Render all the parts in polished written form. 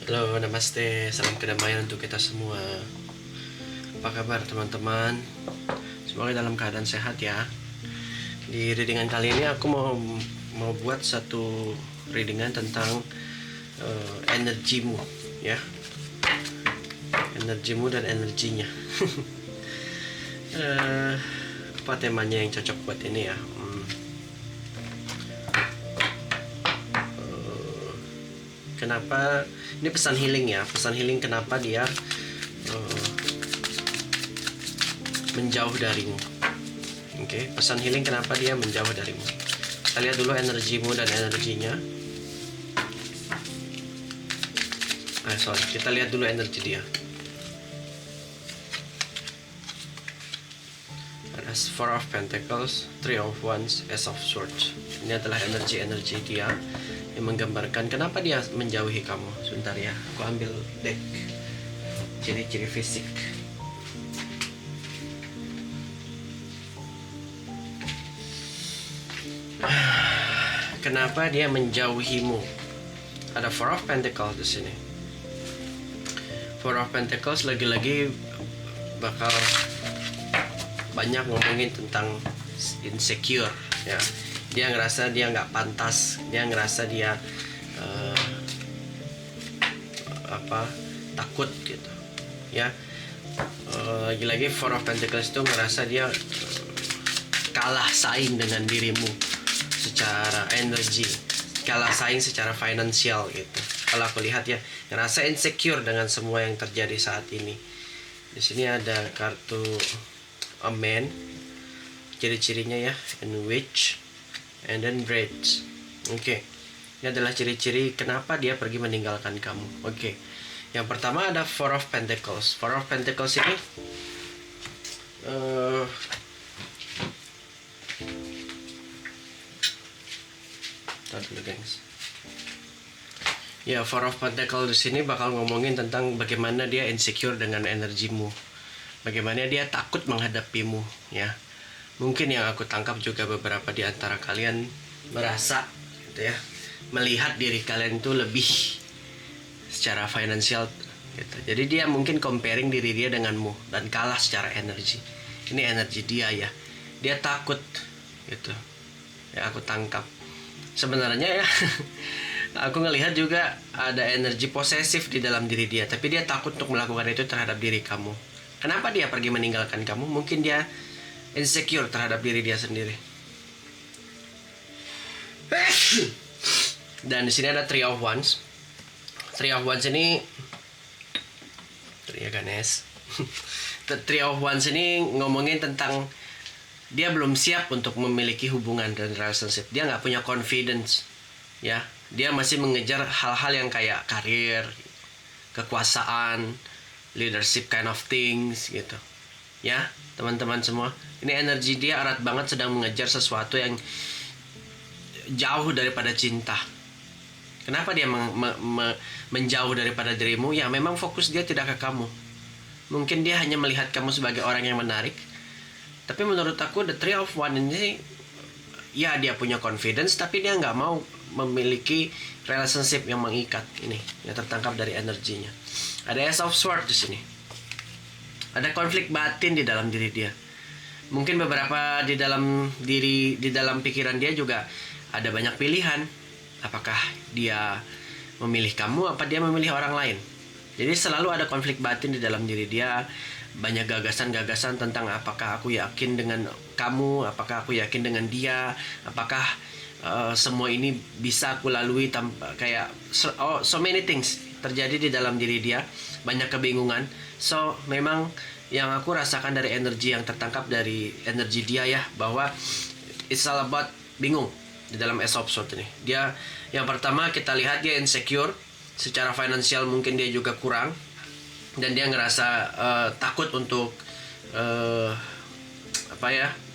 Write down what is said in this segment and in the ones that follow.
Halo, namaste, salam kedamaian untuk kita semua. Apa kabar teman-teman? Semoga dalam keadaan sehat ya. Di readingan kali ini aku mau buat satu readingan tentang energimu ya. Energimu dan energinya. Apa temanya yang cocok buat ini ya? Kenapa ini pesan healing ya? Pesan healing kenapa dia menjauh darimu? Oke, pesan healing kenapa dia menjauh darimu? Kita lihat dulu energimu dan energinya. Kita lihat dulu energi dia. Ada Four of Pentacles, Three of Wands, Ace of Swords. Ini adalah energi dia yang menggambarkan kenapa dia menjauhi kamu. Sebentar ya, aku ambil deck ciri-ciri fisik. Kenapa dia menjauhimu? Ada Four of Pentacles di sini. Four of Pentacles lagi-lagi bakal banyak ngomongin tentang insecure ya. Dia ngerasa dia nggak pantas, dia ngerasa dia takut gitu ya. Lagi-lagi Four of Pentacles itu ngerasa dia kalah saing dengan dirimu secara energi, kalah saing secara finansial gitu. Kalau aku lihat ya, ngerasa insecure dengan semua yang terjadi saat ini. Di sini ada kartu a man, ciri-cirinya ya, and witch, and then bridge. Oke. Ini adalah ciri-ciri kenapa dia pergi meninggalkan kamu. Oke. Yang pertama ada Four of Pentacles. Four of Pentacles ini dulu gengs. Ya, Four of Pentacles di sini bakal ngomongin tentang bagaimana dia insecure dengan energimu. Bagaimana dia takut menghadapimu ya. Mungkin yang aku tangkap juga beberapa di antara kalian merasa gitu ya, melihat diri kalian itu lebih secara finansial gitu. Jadi dia mungkin comparing diri dia denganmu dan kalah secara energi. Ini energi dia ya. Dia takut gitu. Ya, aku tangkap. Sebenarnya ya aku ngelihat juga ada energi posesif di dalam diri dia, tapi dia takut untuk melakukan itu terhadap diri kamu. Kenapa dia pergi meninggalkan kamu? Mungkin dia insecure terhadap diri dia sendiri. Dan di sini ada Three of Wands. Three of Wands ini ya Ganes. Three of Wands ini ngomongin tentang dia belum siap untuk memiliki hubungan dan relationship. Dia nggak punya confidence ya. Dia masih mengejar hal-hal yang kayak karir, kekuasaan, leadership kind of things gitu ya teman-teman semua. Ini energi dia erat banget, sedang mengejar sesuatu yang jauh daripada cinta. Kenapa dia menjauh daripada dirimu? Ya memang fokus dia tidak ke kamu. Mungkin dia hanya melihat kamu sebagai orang yang menarik. Tapi menurut aku the Three of Wands ini ya dia punya confidence, tapi dia nggak mau memiliki relationship yang mengikat. Ini yang tertangkap dari energinya. Ada Ace of Swords di sini. Ada konflik batin di dalam diri dia. Mungkin beberapa di dalam pikiran dia juga ada banyak pilihan. Apakah dia memilih kamu, apa dia memilih orang lain? Jadi selalu ada konflik batin di dalam diri dia. Banyak gagasan-gagasan tentang apakah aku yakin dengan kamu, apakah aku yakin dengan dia, apakah semua ini bisa aku lalui tanpa kayak so many things terjadi di dalam diri dia. Banyak kebingungan. So memang yang aku rasakan dari energi yang tertangkap dari energi dia ya, bahwa it's all about bingung di dalam Ace of Swords ini. Dia yang pertama kita lihat dia insecure secara finansial, mungkin dia juga kurang, dan dia ngerasa takut untuk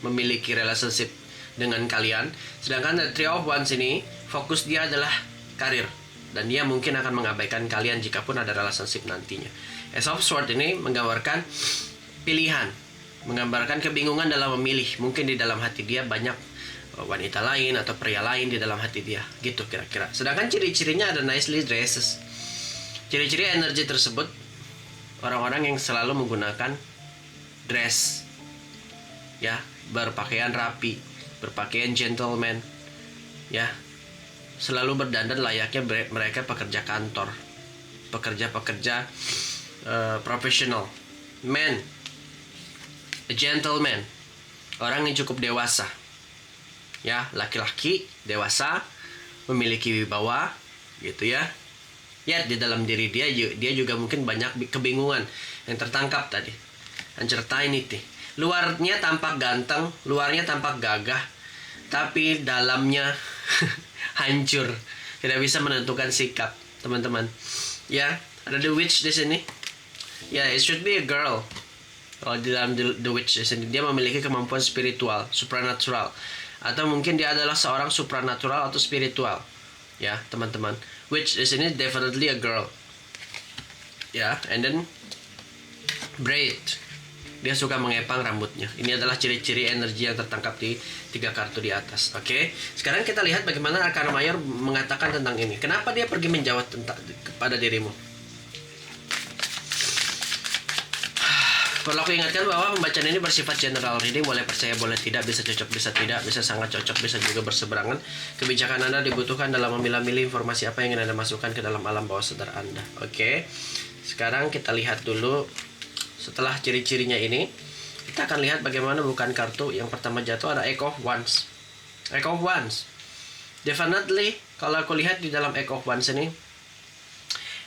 memiliki relationship dengan kalian. Sedangkan the Three of Wands ini fokus dia adalah karir, dan dia mungkin akan mengabaikan kalian jikapun ada relationship nantinya. Ace of Swords ini menggambarkan pilihan, menggambarkan kebingungan dalam memilih. Mungkin di dalam hati dia banyak wanita lain atau pria lain di dalam hati dia, gitu kira-kira. Sedangkan ciri-cirinya ada nicely dresses. Ciri-ciri energi tersebut, orang-orang yang selalu menggunakan dress, ya, berpakaian rapi, berpakaian gentleman, ya, selalu berdandan layaknya mereka pekerja kantor, pekerja profesional. Man, a gentleman, orang yang cukup dewasa, ya, laki-laki dewasa, memiliki wibawa, gitu ya. Ya, di dalam diri dia juga mungkin banyak kebingungan yang tertangkap tadi. Uncertainty. Luarnya tampak ganteng, luarnya tampak gagah, tapi dalamnya hancur. Tidak bisa menentukan sikap, teman-teman. Ya, ada the witch di sini. Ya, it should be a girl. Kalau di dalam the witch di sini, dia memiliki kemampuan spiritual, supernatural, atau mungkin dia adalah seorang supranatural atau spiritual. Ya, teman-teman. Witch di sini definitely a girl. Ya, and then braid. Dia suka mengepang rambutnya. Ini adalah ciri-ciri energi yang tertangkap di 3 kartu di atas. Oke. Sekarang kita lihat bagaimana Arkana Mayor mengatakan tentang ini. Kenapa dia pergi menjawab kepada dirimu? Perlu aku ingatkan bahwa pembacaan ini bersifat general reading, boleh percaya boleh tidak, bisa cocok bisa tidak, bisa sangat cocok, bisa juga berseberangan. Kebijakan Anda dibutuhkan dalam memilah-milih informasi apa yang ingin Anda masukkan ke dalam alam bawah sadar Anda. Oke. Sekarang kita lihat dulu. Setelah ciri-cirinya ini, kita akan lihat bagaimana bukan kartu yang pertama jatuh ada Eight of Wands. Eight of Wands. Definitely, kalau aku lihat di dalam Eight of Wands ini,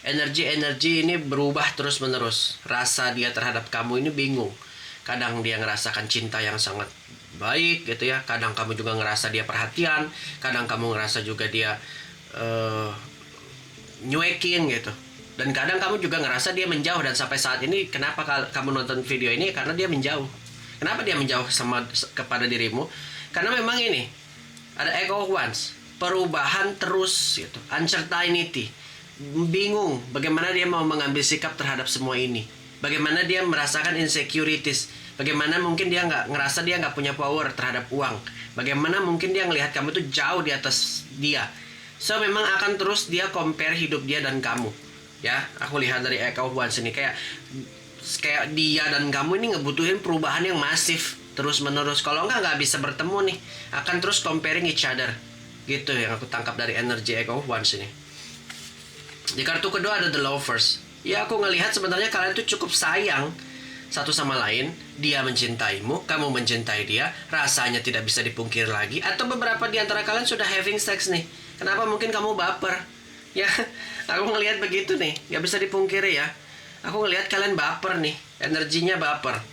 energi ini berubah terus-menerus. Rasa dia terhadap kamu ini bingung. Kadang dia ngerasakan cinta yang sangat baik gitu ya. Kadang kamu juga ngerasa dia perhatian. Kadang kamu ngerasa juga dia nyuekin gitu. Dan kadang kamu juga ngerasa dia menjauh. Dan sampai saat ini kenapa kamu nonton video ini? Karena dia menjauh. Kenapa dia menjauh kepada dirimu? Karena memang ini ada Eight of Wands, perubahan terus gitu, uncertainty, bingung bagaimana dia mau mengambil sikap terhadap semua ini. Bagaimana dia merasakan insecurities. Bagaimana mungkin dia ngerasa dia nggak punya power terhadap uang. Bagaimana mungkin dia ngelihat kamu tuh jauh di atas dia. So memang akan terus dia compare hidup dia dan kamu. Ya, aku lihat dari Eight of Wands ini kayak dia dan kamu ini ngebutuhin perubahan yang masif terus-menerus. Kalau nggak bisa bertemu nih, akan terus comparing each other. Gitu yang aku tangkap dari energi Eight of Wands ini. Di kartu kedua ada The Lovers. Ya, aku ngelihat sebenarnya kalian tuh cukup sayang satu sama lain. Dia mencintaimu, kamu mencintai dia. Rasanya tidak bisa dipungkiri lagi. Atau beberapa di antara kalian sudah having sex nih. Kenapa mungkin kamu baper? Ya, aku ngelihat begitu nih. Gak bisa dipungkiri ya. Aku ngelihat kalian baper nih. Energinya baper.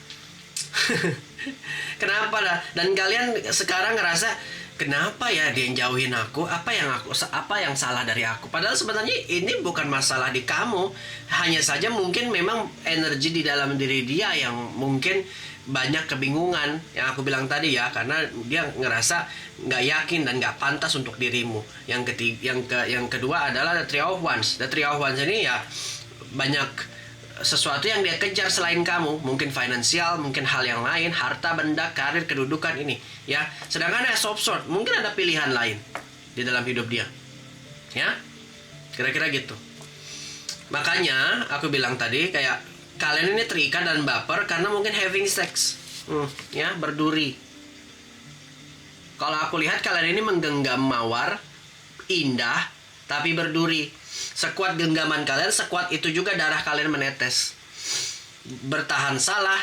Kenapa dah? Dan kalian sekarang ngerasa, kenapa ya dia yang jauhin aku? Apa yang salah dari aku? Padahal sebenarnya ini bukan masalah di kamu. Hanya saja mungkin memang energi di dalam diri dia yang mungkin banyak kebingungan yang aku bilang tadi ya, karena dia ngerasa nggak yakin dan nggak pantas untuk dirimu. Yang kedua adalah The Three of Wands. The Three of Wands ini ya banyak sesuatu yang dia kejar selain kamu, mungkin finansial, mungkin hal yang lain, harta, benda, karir, kedudukan ini ya. Sedangkan Ace of Swords mungkin ada pilihan lain di dalam hidup dia ya, kira-kira gitu. Makanya aku bilang tadi kayak kalian ini terikat dan baper karena mungkin having sex ya, berduri. Kalau aku lihat kalian ini menggenggam mawar indah tapi berduri. Sekuat genggaman kalian, sekuat itu juga darah kalian menetes. Bertahan salah,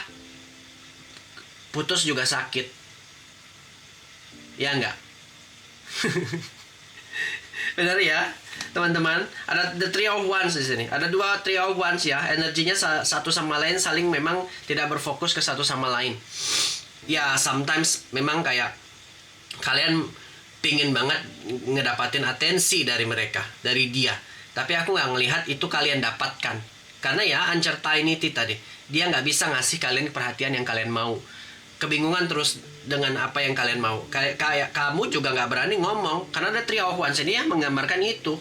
putus juga sakit. Ya enggak? Benar ya, teman-teman. Ada The Three of Wands di sini. Ada 2 Three of Wands ya. Energinya satu sama lain saling memang tidak berfokus ke satu sama lain. Ya, sometimes memang kayak kalian pingin banget ngedapatin atensi dari mereka, dari dia. Tapi aku nggak ngelihat itu kalian dapatkan. Karena ya uncertainty tadi. Dia nggak bisa ngasih kalian perhatian yang kalian mau. Kebingungan terus dengan apa yang kalian mau. Kayak kamu juga nggak berani ngomong. Karena ada Three of Wands ini yang menggambarkan itu.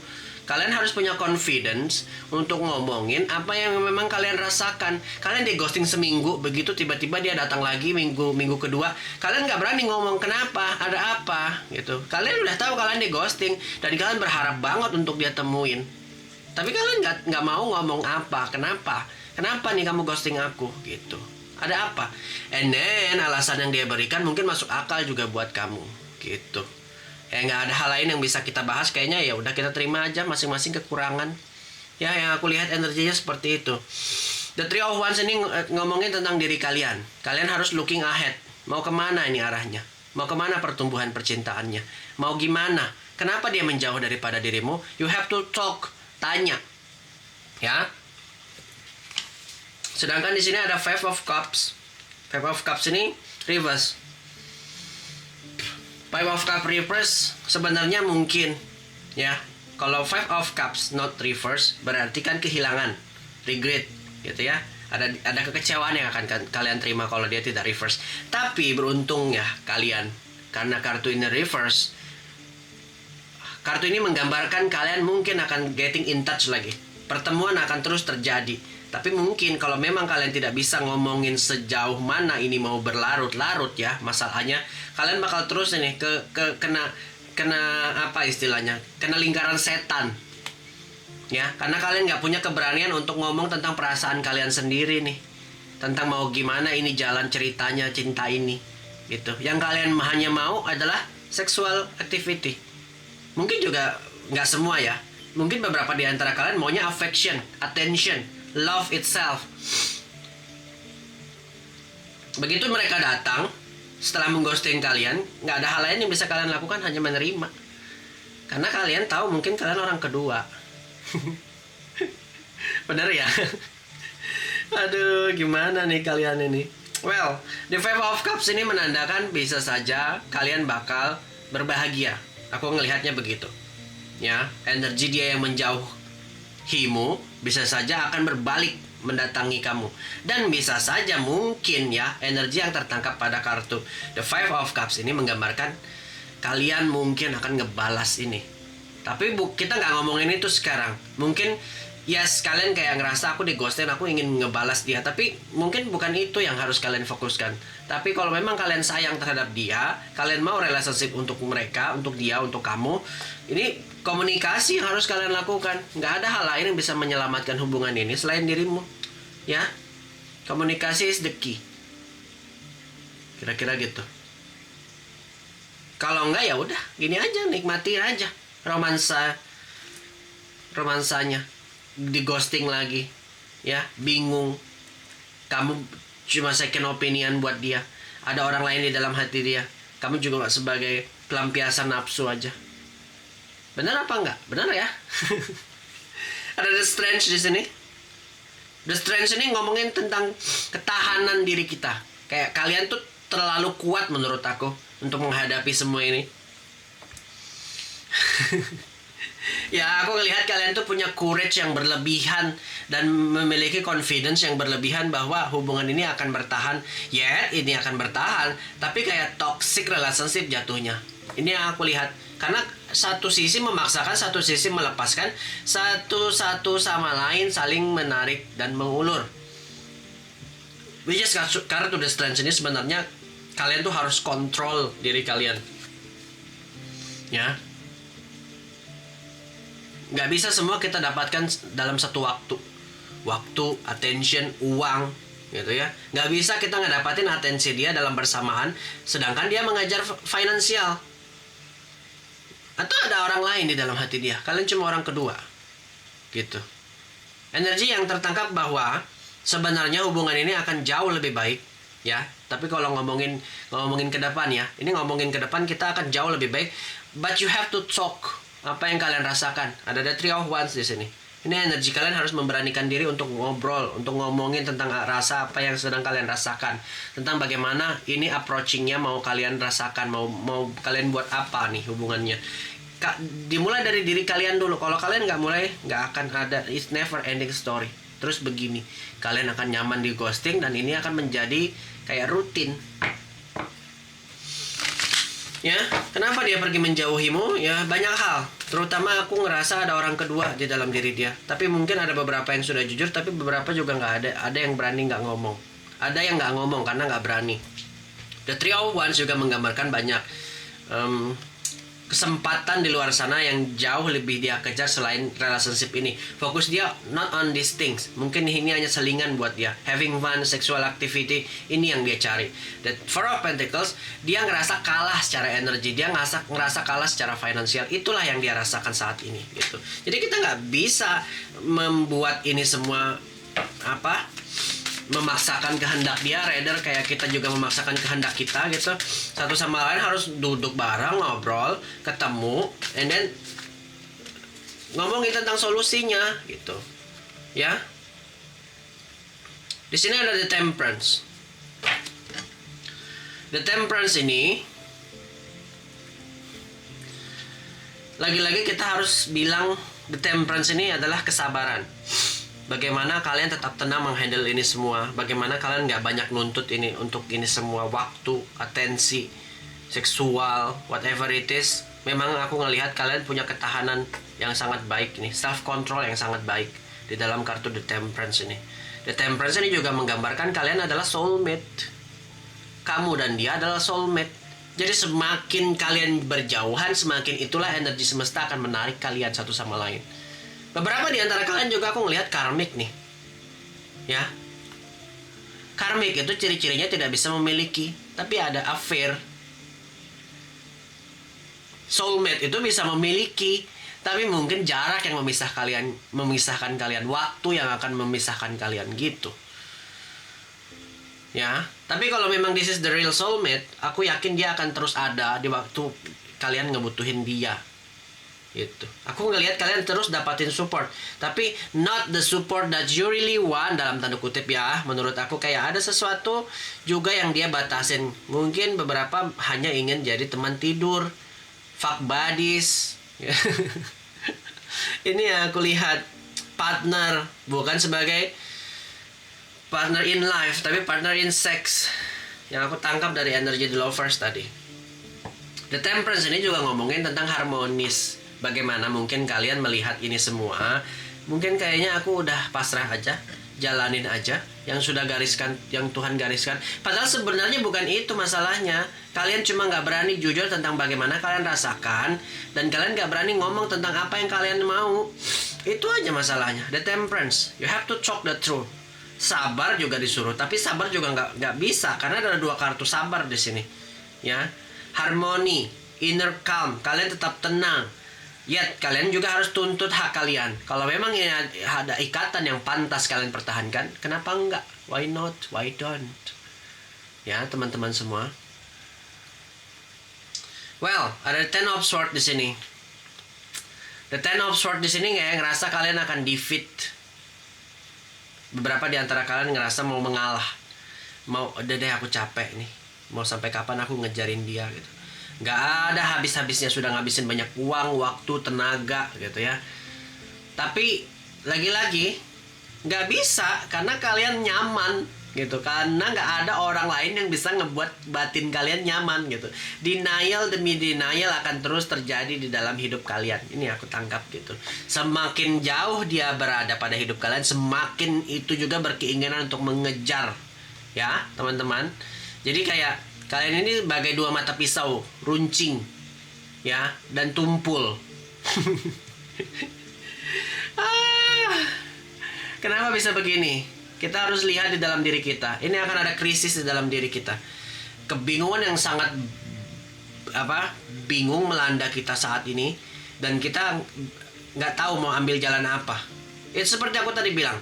Kalian harus punya confidence untuk ngomongin apa yang memang kalian rasakan. Kalian di ghosting seminggu, begitu tiba-tiba dia datang lagi minggu kedua. Kalian nggak berani ngomong kenapa, ada apa gitu. Kalian udah tahu kalian di ghosting dan kalian berharap banget untuk dia temuin. Tapi kalian nggak mau ngomong apa, kenapa nih kamu ghosting aku gitu, ada apa? And then alasan yang dia berikan mungkin masuk akal juga buat kamu gitu. Nggak ada hal lain yang bisa kita bahas, kayaknya ya udah kita terima aja masing-masing kekurangan. Ya, yang aku lihat energinya seperti itu. The Three of Wands ini ngomongin tentang diri kalian. Kalian harus looking ahead. Mau kemana ini arahnya? Mau kemana pertumbuhan percintaannya? Mau gimana? Kenapa dia menjauh daripada dirimu? You have to talk. Tanya. Ya. Sedangkan di sini ada Five of Cups. Five of Cups ini reverse. Five of Cups reverse sebenarnya mungkin, ya. Kalau Five of Cups not reverse berarti kan kehilangan, regret, gitu ya. Ada kekecewaan yang akan kalian terima kalau dia tidak reverse. Tapi beruntung ya kalian, karena kartu ini reverse. Kartu ini menggambarkan kalian mungkin akan getting in touch lagi. Pertemuan akan terus terjadi. Tapi mungkin kalau memang kalian tidak bisa ngomongin sejauh mana ini mau berlarut-larut ya masalahnya, kalian bakal terus ini kena apa istilahnya? Kena lingkaran setan. Ya, karena kalian nggak punya keberanian untuk ngomong tentang perasaan kalian sendiri nih. Tentang mau gimana ini jalan ceritanya cinta ini. Gitu. Yang kalian hanya mau adalah sexual activity. Mungkin juga nggak semua ya. Mungkin beberapa di antara kalian maunya affection, attention, love itself. Begitu mereka datang, setelah mengghosting kalian, nggak ada hal lain yang bisa kalian lakukan, hanya menerima. Karena kalian tahu mungkin kalian orang kedua. Bener ya? Aduh, gimana nih kalian ini? Well, the Five of Cups ini menandakan bisa saja kalian bakal berbahagia. Aku ngelihatnya begitu. Ya, energi dia yang menjauhimu bisa saja akan berbalik mendatangi kamu. Dan bisa saja mungkin ya, energi yang tertangkap pada kartu The Five of Cups ini menggambarkan kalian mungkin akan ngebalas ini. Tapi kita nggak ngomongin itu sekarang. Mungkin yes, kalian kayak ngerasa aku di ghostin, aku ingin ngebalas dia. Tapi mungkin bukan itu yang harus kalian fokuskan. Tapi kalau memang kalian sayang terhadap dia, kalian mau relationship untuk mereka, untuk dia, untuk kamu, ini komunikasi yang harus kalian lakukan. Nggak ada hal lain yang bisa menyelamatkan hubungan ini selain dirimu. Ya, komunikasi is the key. Kira-kira gitu. Kalau enggak ya udah, gini aja, nikmati aja romansanya. Di ghosting lagi, ya, bingung. Kamu cuma second opinion buat dia. Ada orang lain di dalam hati dia. Kamu juga nggak sebagai pelampiasan nafsu aja. Benar apa enggak? Benar ya? Ada The Strange di sini. The Strange ini ngomongin tentang ketahanan diri kita. Kayak kalian tuh terlalu kuat menurut aku untuk menghadapi semua ini. Ya, aku ngelihat kalian tuh punya courage yang berlebihan dan memiliki confidence yang berlebihan bahwa hubungan ini akan bertahan. Ya, ini akan bertahan, tapi kayak toxic relationship jatuhnya. Ini yang aku lihat. Karena satu sisi memaksakan, satu sisi melepaskan, satu sama lain saling menarik dan mengulur. Which is karena The Strange ini sebenarnya kalian tuh harus kontrol diri kalian. Ya. Nggak bisa semua kita dapatkan dalam satu waktu. Waktu, attention, uang, gitu ya. Nggak bisa kita ngedapatin atensi dia dalam bersamaan, sedangkan dia mengajar finansial. Atau ada orang lain di dalam hati dia. Kalian cuma orang kedua. Gitu. Energi yang tertangkap bahwa sebenarnya hubungan ini akan jauh lebih baik, ya. Tapi kalau ngomongin ke depan ya, ini ngomongin ke depan kita akan jauh lebih baik. But you have to talk. Apa yang kalian rasakan? Ada The Three of Wands di sini. Ini energi kalian harus memberanikan diri untuk ngobrol, untuk ngomongin tentang rasa apa yang sedang kalian rasakan, tentang bagaimana ini approachingnya mau kalian rasakan, mau kalian buat apa nih hubungannya. Dimulai dari diri kalian dulu. Kalau kalian nggak mulai, nggak akan ada, it's never ending story. Terus begini, kalian akan nyaman di ghosting dan ini akan menjadi kayak rutin. Ya, kenapa dia pergi menjauhimu? Ya, banyak hal. Terutama aku ngerasa ada orang kedua di dalam diri dia. Tapi mungkin ada beberapa yang sudah jujur, tapi beberapa juga nggak ada. Ada yang berani nggak ngomong. Ada yang nggak ngomong karena nggak berani. The Three of Wands juga menggambarkan banyak kesempatan di luar sana yang jauh lebih dia kejar selain relationship ini. Fokus dia not on these things. Mungkin ini hanya selingan buat dia. Having fun, sexual activity, ini yang dia cari. The Four of Pentacles, dia ngerasa kalah secara energi, dia ngerasa kalah secara finansial. Itulah yang dia rasakan saat ini gitu. Jadi kita nggak bisa membuat ini semua memaksakan kehendak dia, rather kayak kita juga memaksakan kehendak kita gitu. Satu sama lain harus duduk bareng, ngobrol, ketemu, and then ngomongin tentang solusinya gitu. Ya. Di sini ada the Temperance. The Temperance ini lagi-lagi kita harus bilang the Temperance ini adalah kesabaran. Bagaimana kalian tetap tenang menghandle ini semua. Bagaimana kalian gak banyak nuntut ini untuk ini semua. Waktu, atensi, seksual, whatever it is. Memang aku ngelihat kalian punya ketahanan yang sangat baik ini. Self-control yang sangat baik di dalam kartu The Temperance ini. The Temperance ini juga menggambarkan kalian adalah soulmate. Kamu dan dia adalah soulmate. Jadi semakin kalian berjauhan, semakin itulah energi semesta akan menarik kalian satu sama lain. Beberapa di antara kalian juga aku ngelihat karmik nih. Ya. Karmik itu ciri-cirinya tidak bisa memiliki, tapi ada affair. Soulmate itu bisa memiliki, tapi mungkin jarak yang memisahkan kalian, waktu yang akan memisahkan kalian gitu. Ya, tapi kalau memang this is the real soulmate, aku yakin dia akan terus ada di waktu kalian ngebutuhin dia. Gitu. Aku ngelihat kalian terus dapatin support, tapi not the support that you really want dalam tanda kutip ya. Menurut aku kayak ada sesuatu juga yang dia batasin. Mungkin beberapa hanya ingin jadi teman tidur, fuck buddies. Ini yang aku lihat, partner, bukan sebagai partner in life, tapi partner in sex. Yang aku tangkap dari energi The Lovers tadi. The Temperance ini juga ngomongin tentang harmonis. Bagaimana mungkin kalian melihat ini semua? Mungkin kayaknya aku udah pasrah aja, jalanin aja yang sudah gariskan, yang Tuhan gariskan. Padahal sebenarnya bukan itu masalahnya. Kalian cuma nggak berani jujur tentang bagaimana kalian rasakan, dan kalian nggak berani ngomong tentang apa yang kalian mau. Itu aja masalahnya. The Temperance, you have to talk the truth. Sabar juga disuruh, tapi sabar juga nggak bisa karena ada dua kartu sabar di sini. Ya, harmoni, inner calm, kalian tetap tenang. Yet, kalian juga harus tuntut hak kalian. Kalau memang ini ada ikatan yang pantas kalian pertahankan, kenapa enggak? Why not? Why don't? Ya, teman-teman semua. Well, ada Ten of Swords di sini. The Ten of Swords di sini kayak ngerasa kalian akan defeat. Beberapa di antara kalian ngerasa mau mengalah. Udah deh aku capek nih. Mau sampai kapan aku ngejarin dia gitu. Gak ada habis-habisnya, sudah ngabisin banyak uang, waktu, tenaga gitu ya. Tapi lagi-lagi gak bisa karena kalian nyaman gitu. Karena gak ada orang lain yang bisa ngebuat batin kalian nyaman gitu. Denial demi denial akan terus terjadi di dalam hidup kalian. Ini aku tangkap gitu. Semakin jauh dia berada pada hidup kalian, semakin itu juga berkeinginan untuk mengejar. Ya teman-teman. Jadi kayak kalian ini bagai dua mata pisau, runcing, ya, dan tumpul. Kenapa bisa begini? Kita harus lihat di dalam diri kita. Ini akan ada krisis di dalam diri kita. Kebingungan yang sangat bingung melanda kita saat ini, dan kita nggak tahu mau ambil jalan apa. Itu seperti aku tadi bilang.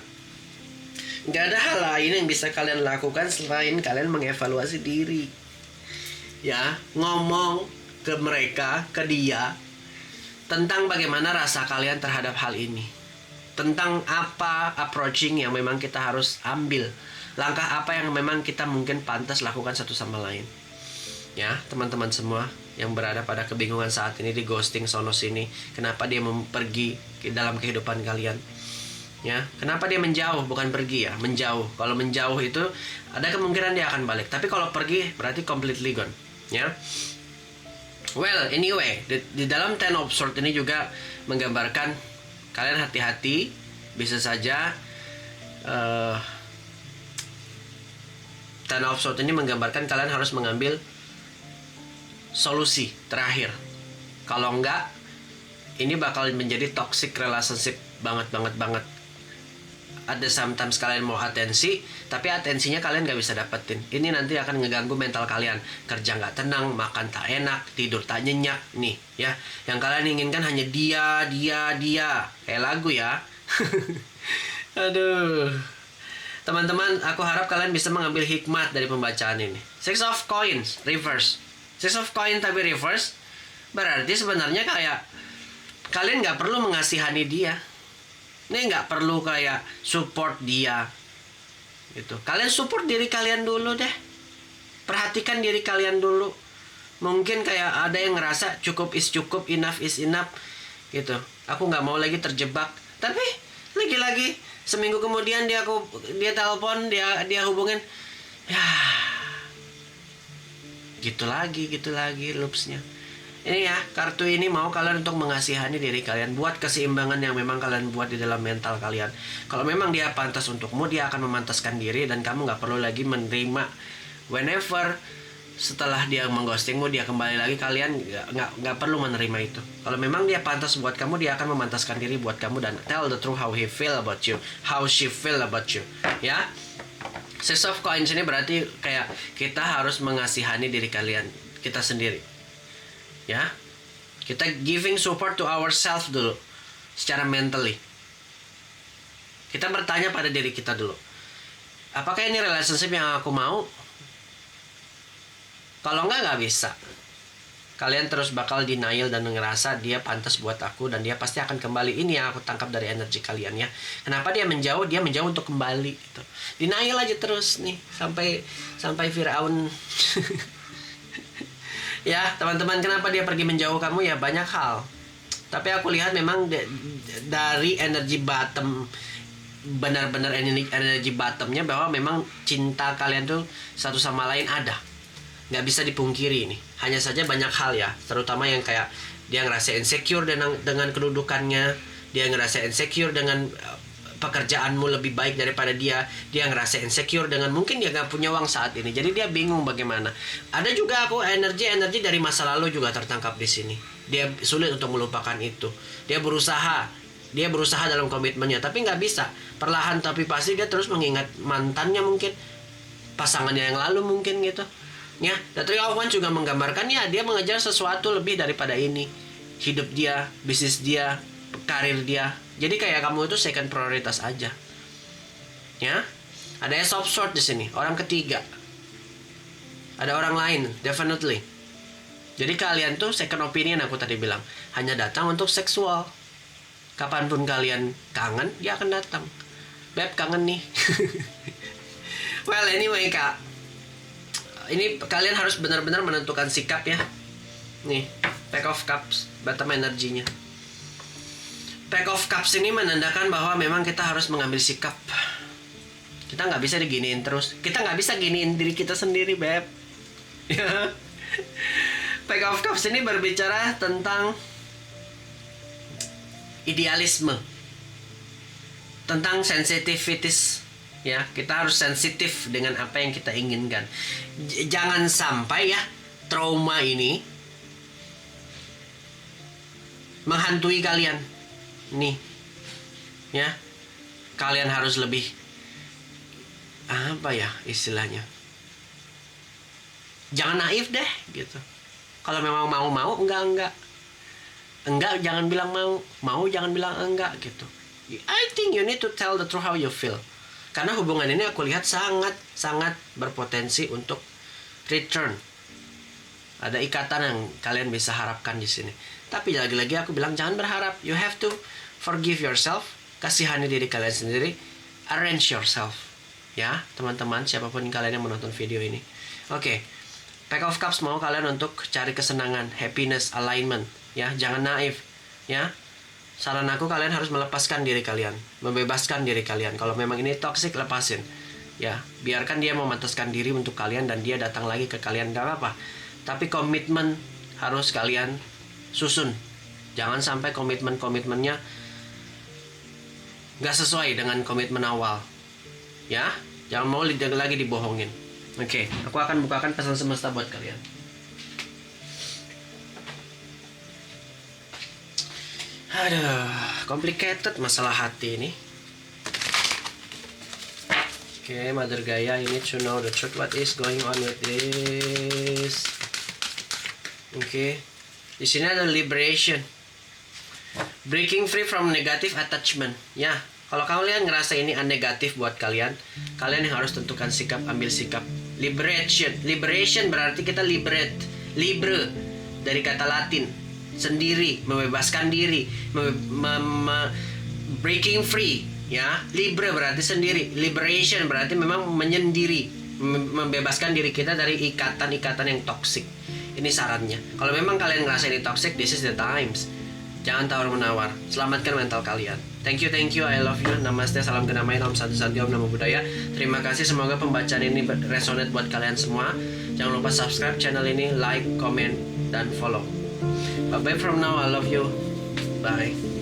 Nggak ada hal lain yang bisa kalian lakukan selain kalian mengevaluasi diri. Ya, ngomong ke mereka, ke dia tentang bagaimana rasa kalian terhadap hal ini. Tentang apa approaching yang memang kita harus ambil. Langkah apa yang memang kita mungkin pantas lakukan satu sama lain. Ya, teman-teman semua yang berada pada kebingungan saat ini di ghosting sono sini, kenapa dia pergi ke dalam kehidupan kalian? Ya, kenapa dia menjauh, bukan pergi ya, menjauh. Kalau menjauh itu ada kemungkinan dia akan balik, tapi kalau pergi berarti completely gone. Ya. Well, anyway, di dalam Ten of Swords ini juga menggambarkan kalian hati-hati, bisa saja Ten of Swords ini menggambarkan kalian harus mengambil solusi terakhir. Kalau enggak, ini bakal menjadi toxic relationship banget. Ada sometimes kalian mau atensi, tapi atensinya kalian gak bisa dapetin. Ini nanti akan ngeganggu mental kalian. Kerja gak tenang, makan tak enak, tidur tak nyenyak. Nih ya, yang kalian inginkan hanya dia. Kayak lagu ya. Aduh. Teman-teman, aku harap kalian bisa mengambil hikmat dari pembacaan ini. Six of Coins, reverse. Six of Coins tapi reverse, berarti sebenarnya kayak kalian gak perlu mengasihani dia. Ini nggak perlu kayak support dia gitu. Kalian support diri kalian dulu deh. Perhatikan diri kalian dulu. Mungkin kayak ada yang ngerasa cukup is cukup, enough is enough gitu. Aku nggak mau lagi terjebak. Tapi lagi-lagi seminggu kemudian dia telepon, dia hubungin. Ya gitu lagi loopsnya. Ini ya, kartu ini mau kalian untuk mengasihani diri kalian. Buat keseimbangan yang memang kalian buat di dalam mental kalian. Kalau memang dia pantas untukmu, dia akan memantaskan diri. Dan kamu gak perlu lagi menerima. Whenever setelah dia mengghostingmu, dia kembali lagi, kalian gak perlu menerima itu. Kalau memang dia pantas buat kamu, dia akan memantaskan diri buat kamu. Dan tell the truth how he feel about you, how she feel about you. Ya, Six of Coins ini berarti kayak kita harus mengasihani diri kita sendiri. Ya, kita giving support to ourselves dulu, secara mentally. Kita bertanya pada diri kita dulu, apakah ini relationship yang aku mau? Kalau nggak bisa. Kalian terus bakal denial dan ngerasa dia pantas buat aku dan dia pasti akan kembali. Ini yang aku tangkap dari energi kalian ya. Kenapa dia menjauh? Dia menjauh untuk kembali gitu. Denial aja terus nih sampai Firaun. Ya teman-teman, kenapa dia pergi menjauh kamu? Ya banyak hal. Tapi aku lihat memang dari energi bottom, benar-benar energi bottomnya, bahwa memang cinta kalian tuh satu sama lain ada. Nggak bisa dipungkiri ini. Hanya saja banyak hal ya, terutama yang kayak dia ngerasa insecure dengan kedudukannya, dia ngerasa insecure dengan pekerjaanmu lebih baik daripada dia ngerasa insecure dengan mungkin dia gak punya uang saat ini, jadi dia bingung bagaimana. Ada juga aku energi dari masa lalu juga tertangkap di sini. Dia sulit untuk melupakan itu. Dia berusaha dalam komitmennya, tapi nggak bisa. Perlahan tapi pasti dia terus mengingat mantannya, mungkin pasangannya yang lalu mungkin gitu. Ya, The Three of Wands juga menggambarkan ya dia mengejar sesuatu lebih daripada ini. Hidup dia, bisnis dia, karir dia. Jadi kayak kamu itu second prioritas aja. Ya. Ada Ace of Swords di sini, orang ketiga. Ada orang lain, definitely. Jadi kalian tuh second opinion, aku tadi bilang, hanya datang untuk seksual. Kapanpun kalian kangen, dia akan datang. Beb, kangen nih. Well, anyway, Kak. Ini kalian harus benar-benar menentukan sikap ya. Nih, Pack of Cups, bottom energinya. Pack of Cups ini menandakan bahwa memang kita harus mengambil sikap. Kita nggak bisa diginiin terus. Kita nggak bisa giniin diri kita sendiri, Beb. Ya. Pack of Cups ini berbicara tentang idealisme, tentang sensitivitas. Ya, kita harus sensitif dengan apa yang kita inginkan. Jangan sampai ya trauma ini menghantui kalian. Nih, ya, kalian harus lebih apa ya istilahnya? Jangan naif deh, gitu. Kalau memang mau, enggak, jangan bilang mau jangan bilang enggak, gitu. I think you need to tell the truth how you feel. Karena hubungan ini aku lihat sangat berpotensi untuk return. Ada ikatan yang kalian bisa harapkan di sini. Tapi lagi-lagi aku bilang jangan berharap. You have to forgive yourself. Kasihani diri kalian sendiri. Arrange yourself. Ya, teman-teman, siapapun kalian yang menonton video ini. Oke. Pack of Cups mau kalian untuk cari kesenangan, happiness, alignment. Ya, jangan naif. Ya. Saran aku, kalian harus melepaskan diri kalian, membebaskan diri kalian. Kalau memang ini toxic, lepasin. Ya, biarkan dia memantaskan diri untuk kalian dan dia datang lagi ke kalian, gak apa-apa. Tapi komitmen harus kalian susun. Jangan sampai komitmennya gak sesuai dengan komitmen awal. Ya, jangan mau lagi dibohongin. Oke, aku akan bukakan pesan semesta buat kalian. Aduh, complicated masalah hati ini. Oke, Mother Gaia, you need to know the truth. What is going on with this? Oke, di sini ada liberation, breaking free from negative attachment. Ya, kalau kalian ngerasa ini negatif buat kalian, kalian yang harus tentukan sikap, ambil sikap. Liberation berarti kita libre dari kata Latin, sendiri, membebaskan diri, breaking free. Ya, libre berarti sendiri, liberation berarti memang menyendiri, membebaskan diri kita dari ikatan-ikatan yang toksik. Ini sarannya. Kalau memang kalian ngerasa ini toxic, this is the times. Jangan tawar-menawar. Selamatkan mental kalian. Thank you, I love you. Namaste, salam kedamaian, Om Santi Santi, Om Namo Buddhaya. Terima kasih, semoga pembacaan ini resonate buat kalian semua. Jangan lupa subscribe channel ini, like, comment, dan follow. Bye-bye from now, I love you. Bye.